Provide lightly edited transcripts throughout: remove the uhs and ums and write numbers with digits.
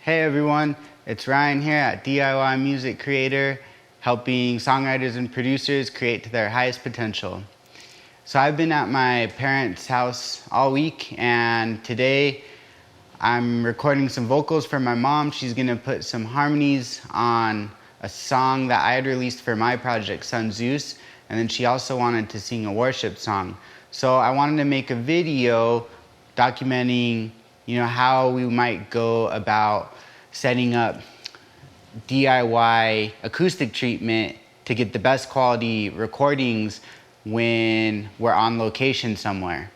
Hey everyone, it's Ryan here at DIY Music Creator, helping songwriters and producers create to their highest potential. So I've been at my parents' house all week, and today I'm recording some vocals for my mom. She's gonna put some harmonies on a song that I had released for my project, SVNZEVS, and then she also wanted to sing a worship song. So I wanted to make a video documenting how we might go about setting up DIY acoustic treatment to get the best quality recordings when we're on location somewhere.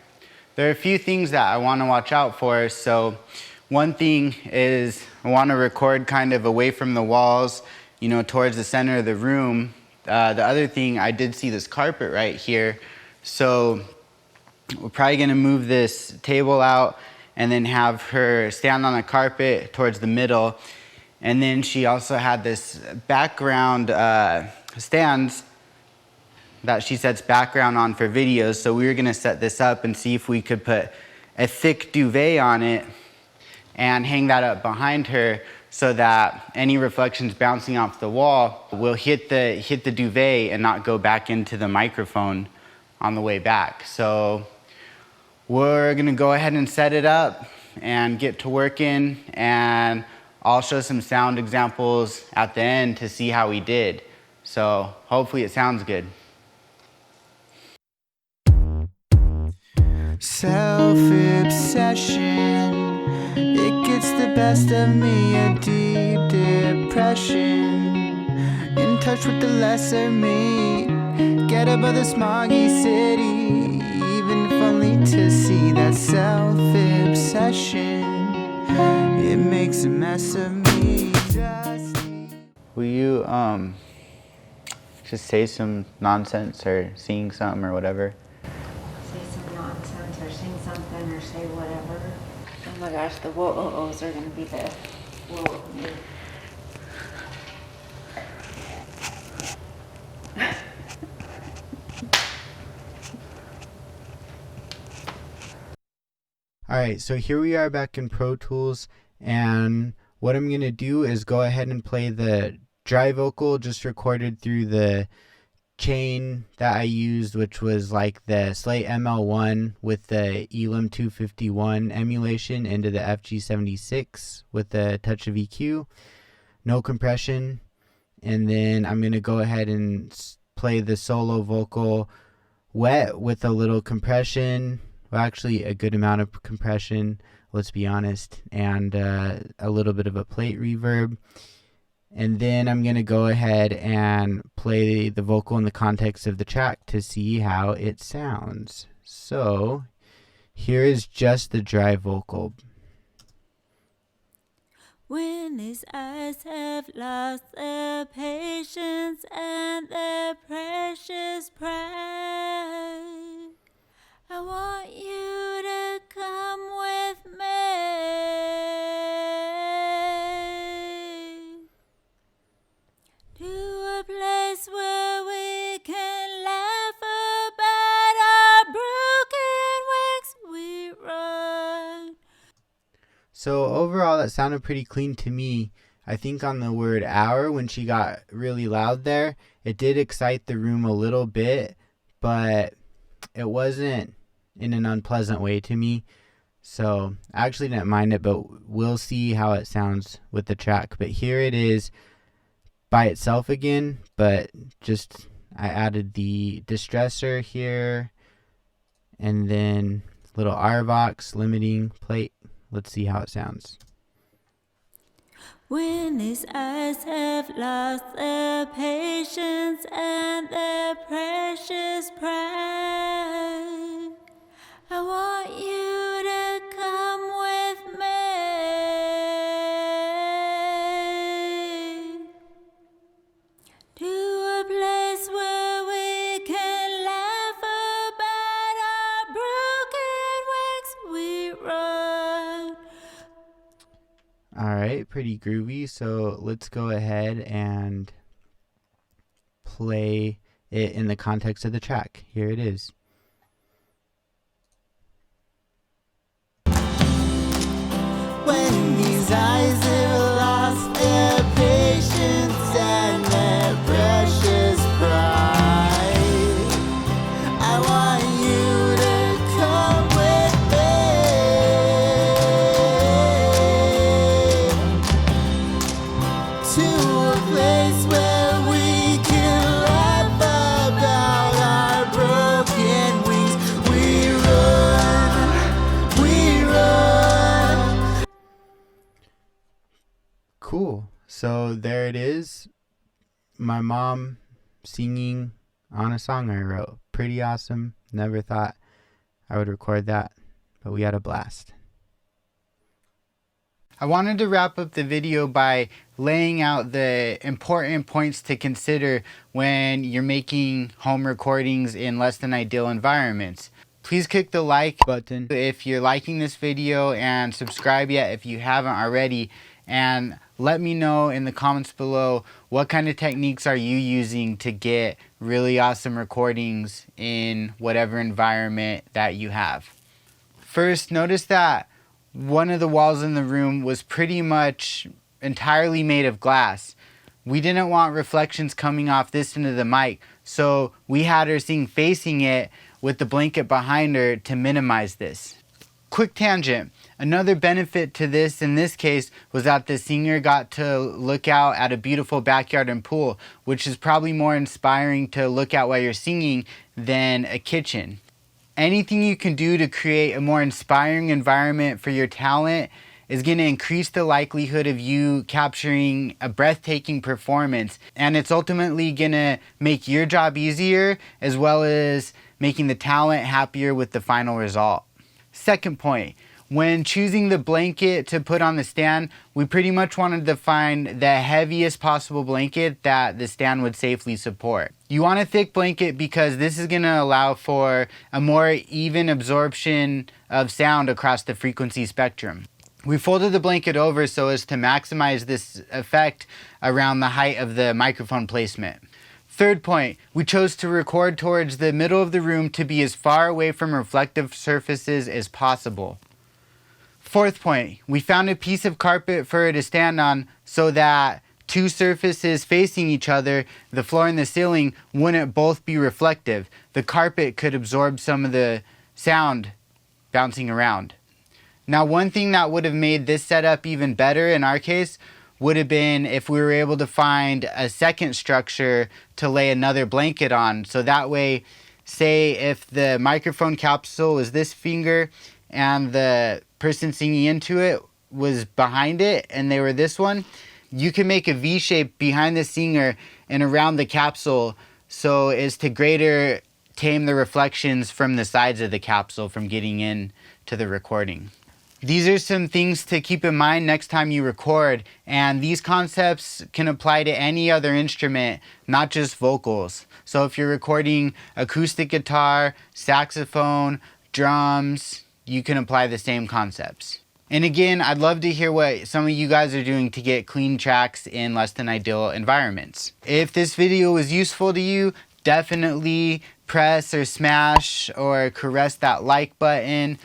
There are a few things that I want to watch out for. So one thing is I want to record kind of away from the walls, towards the center of the room. The other thing, I did see this carpet right here. So we're probably going to move this table out and then have her stand on the carpet towards the middle. And then she also had this background stands that she sets background on for videos. So we were gonna set this up and see if we could put a thick duvet on it and hang that up behind her so that any reflections bouncing off the wall will hit the duvet and not go back into the microphone on the way back. So we're gonna go ahead and set it up and get to working, and I'll show some sound examples at the end to see how we did. So hopefully it sounds good. Self-obsession, it gets the best of me, a deep depression. In touch with the lesser me, get above the smoggy city, even if only to see that self-obsession. It makes a mess of me. Will you just say some nonsense or sing something or whatever? Say some nonsense or sing something or say whatever. Oh my gosh, the whoa-oh-ohs are going to be the whoa. Alright, so here we are back in Pro Tools, and what I'm going to do is go ahead and play the dry vocal just recorded through the chain that I used, which was like the Slate ML1 with the Elam 251 emulation into the FG76 with a touch of EQ, no compression, and then I'm going to go ahead and play the solo vocal wet with a little compression. Well, actually a good amount of compression, let's be honest, and a little bit of a plate reverb. And then I'm going to go ahead and play the vocal in the context of the track to see how it sounds. So here is just the dry vocal. When these eyes have lost their patience and their precious pride, I want you to come with me to a place where we can laugh about our broken wings we run. So overall that sounded pretty clean to me. I think on the word hour, when she got really loud there, it did excite the room a little bit, but it wasn't in an unpleasant way to me. So I actually didn't mind it, but we'll see how it sounds with the track. But here it is by itself again, but just I added the distressor here and then little RVox limiting plate. Let's see how it sounds. When these eyes have lost their patience and their precious pride, I want you to come with me to a place where we can laugh about our broken wings we run. Alright, pretty groovy. So let's go ahead and play it in the context of the track. Here it is. When these eyes have Cool. So there it is. My mom singing on a song I wrote. Pretty awesome. Never thought I would record that, but we had a blast. I wanted to wrap up the video by laying out the important points to consider when you're making home recordings in less than ideal environments. Please click the like button if you're liking this video, and subscribe yet if you haven't already, and let me know in the comments below what kind of techniques are you using to get really awesome recordings in whatever environment that you have. First, notice that one of the walls in the room was pretty much entirely made of glass. We didn't want reflections coming off this into the mic, so we had her sing facing it with the blanket behind her to minimize this. Quick tangent. Another benefit to this in this case was that the singer got to look out at a beautiful backyard and pool, which is probably more inspiring to look at while you're singing than a kitchen. Anything you can do to create a more inspiring environment for your talent is going to increase the likelihood of you capturing a breathtaking performance, and it's ultimately going to make your job easier as well as making the talent happier with the final result. Second point, when choosing the blanket to put on the stand, we pretty much wanted to find the heaviest possible blanket that the stand would safely support. You want a thick blanket because this is going to allow for a more even absorption of sound across the frequency spectrum. We folded the blanket over so as to maximize this effect around the height of the microphone placement. Third point, we chose to record towards the middle of the room to be as far away from reflective surfaces as possible. Fourth point, we found a piece of carpet for her to stand on so that two surfaces facing each other, the floor and the ceiling, wouldn't both be reflective. The carpet could absorb some of the sound bouncing around. Now, one thing that would have made this setup even better in our case would have been if we were able to find a second structure to lay another blanket on. So that way, say if the microphone capsule was this finger and the person singing into it was behind it and they were this one, you can make a V shape behind the singer and around the capsule so as to greater tame the reflections from the sides of the capsule from getting in to the recording. These are some things to keep in mind next time you record, and these concepts can apply to any other instrument, not just vocals. So if you're recording acoustic guitar, saxophone, drums, you can apply the same concepts. And again, I'd love to hear what some of you guys are doing to get clean tracks in less than ideal environments. If this video was useful to you, definitely press or smash or caress that like button,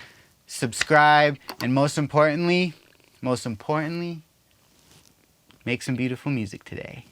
subscribe, and most importantly, make some beautiful music today.